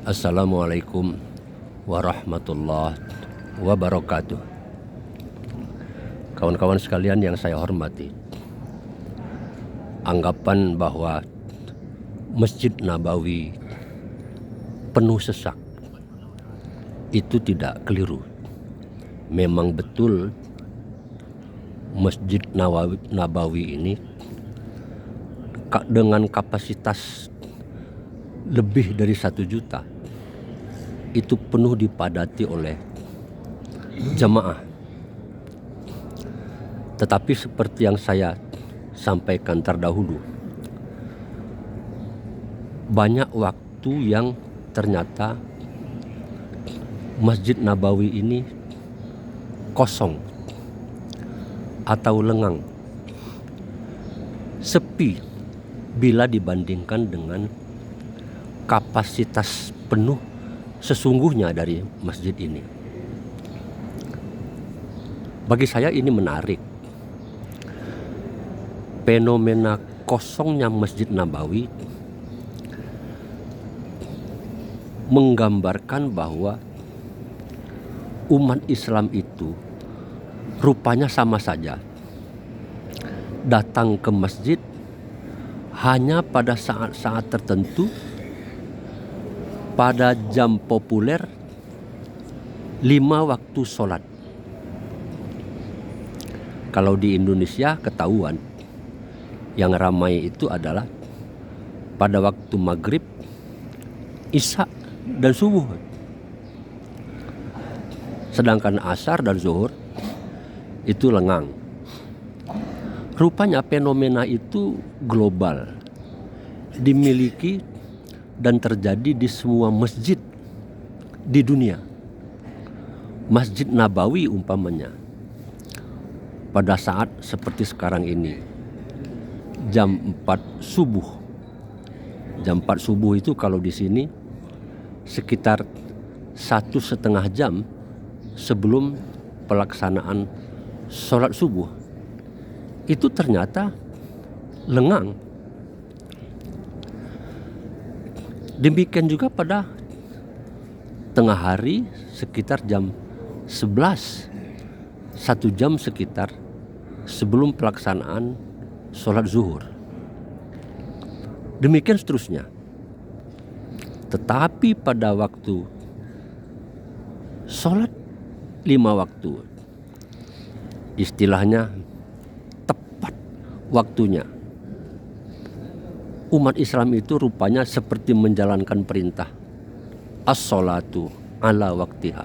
Assalamualaikum warahmatullahi wabarakatuh. Kawan-kawan sekalian yang saya hormati, anggapan bahwa Masjid Nabawi penuh sesak itu tidak keliru. Memang betul Masjid Nabawi ini dengan kapasitas lebih dari 1 juta itu penuh dipadati oleh jemaah. Tetapi seperti yang saya sampaikan terdahulu, banyak waktu yang ternyata Masjid Nabawi ini kosong atau lengang, sepi bila dibandingkan dengan kapasitas penuh sesungguhnya dari masjid ini. Bagi saya ini menarik. Fenomena kosongnya Masjid Nabawi menggambarkan bahwa umat Islam itu rupanya sama saja datang ke masjid hanya pada saat-saat tertentu, pada jam populer 5 waktu sholat. Kalau di Indonesia ketahuan yang ramai itu adalah pada waktu maghrib, isya dan subuh. Sedangkan asar dan zuhur itu lengang. Rupanya fenomena itu global, dimiliki dan terjadi di semua masjid di dunia. Masjid Nabawi umpamanya pada saat seperti sekarang ini, jam 4 subuh. Jam 4 subuh itu kalau di sini sekitar 1,5 jam sebelum pelaksanaan sholat subuh. Itu ternyata lengang. Demikian juga pada tengah hari sekitar jam 11, 1 jam sekitar sebelum pelaksanaan sholat zuhur. Demikian seterusnya. Tetapi pada waktu sholat 5 waktu, istilahnya tepat waktunya, umat Islam itu rupanya seperti menjalankan perintah as-sholatu ala waktiha.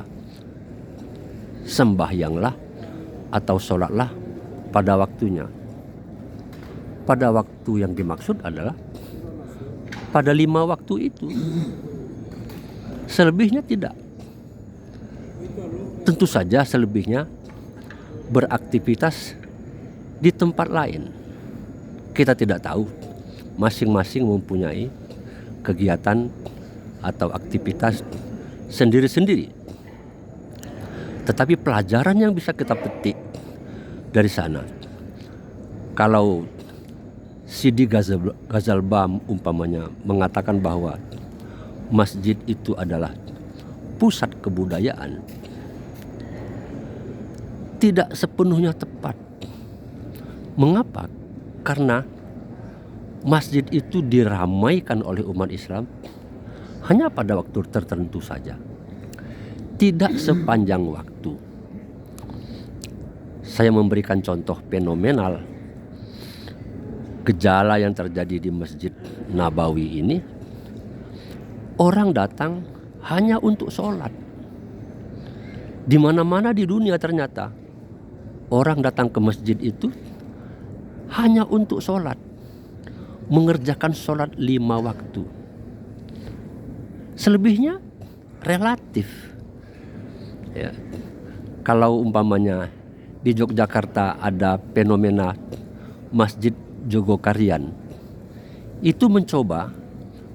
Sembahyanglah atau sholatlah pada waktunya. Pada waktu yang dimaksud adalah pada 5 waktu itu. Selebihnya tidak. Tentu saja selebihnya beraktivitas di tempat lain. Kita tidak tahu. Masing-masing mempunyai kegiatan atau aktivitas sendiri-sendiri. Tetapi pelajaran yang bisa kita petik dari sana, kalau Sidi Ghazalba umpamanya mengatakan bahwa masjid itu adalah pusat kebudayaan, tidak sepenuhnya tepat. Mengapa? Karena masjid itu diramaikan oleh umat Islam hanya pada waktu tertentu saja, tidak sepanjang waktu. Saya memberikan contoh fenomenal gejala yang terjadi di Masjid Nabawi ini. Orang datang hanya untuk sholat. Di mana-mana di dunia ternyata orang datang ke masjid itu hanya untuk sholat, mengerjakan sholat 5 waktu. Selebihnya relatif. Ya. Kalau umpamanya di Yogyakarta ada fenomena Masjid Jogokarian, itu mencoba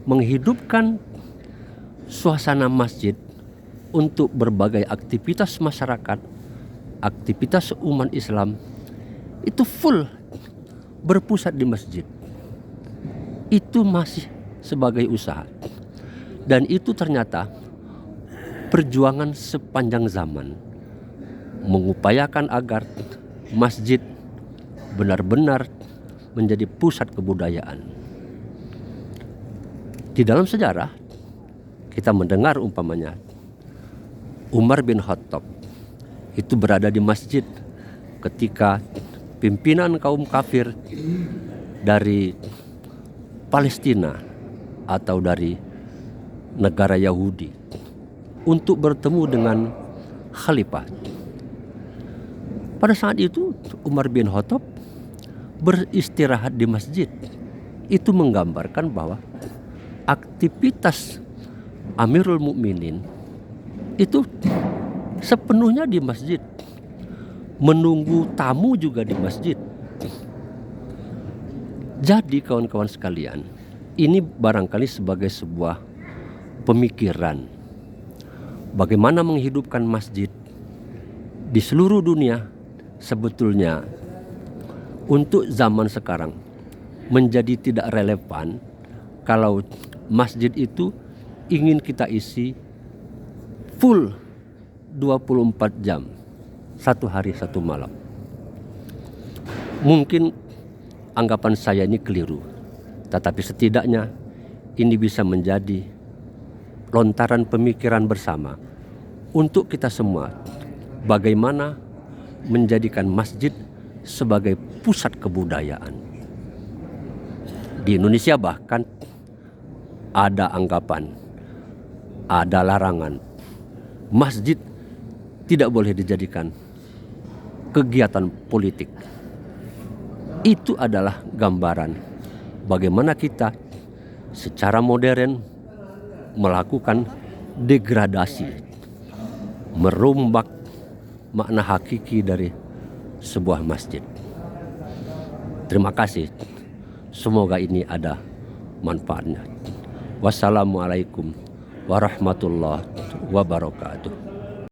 menghidupkan suasana masjid untuk berbagai aktivitas masyarakat, aktivitas umat Islam itu full berpusat di masjid. Itu masih sebagai usaha. Dan itu ternyata perjuangan sepanjang zaman mengupayakan agar masjid benar-benar menjadi pusat kebudayaan. Di dalam sejarah kita mendengar umpamanya Umar bin Khattab itu berada di masjid ketika pimpinan kaum kafir dari Palestina atau dari negara Yahudi untuk bertemu dengan khalifah. Pada saat itu Umar bin Khattab beristirahat di masjid. Itu menggambarkan bahwa aktivitas Amirul Mukminin itu sepenuhnya di masjid, menunggu tamu juga di masjid. Jadi kawan-kawan sekalian, ini barangkali sebagai sebuah pemikiran bagaimana menghidupkan masjid di seluruh dunia. Sebetulnya untuk zaman sekarang menjadi tidak relevan kalau masjid itu ingin kita isi full 24 jam, satu hari satu malam. Mungkin anggapan saya ini keliru, tetapi setidaknya ini bisa menjadi lontaran pemikiran bersama untuk kita semua bagaimana menjadikan masjid sebagai pusat kebudayaan. Di Indonesia bahkan ada anggapan, ada larangan masjid tidak boleh dijadikan kegiatan politik. Itu adalah gambaran bagaimana kita secara modern melakukan degradasi, merombak makna hakiki dari sebuah masjid. Terima kasih. Semoga ini ada manfaatnya. Wassalamualaikum warahmatullahi wabarakatuh.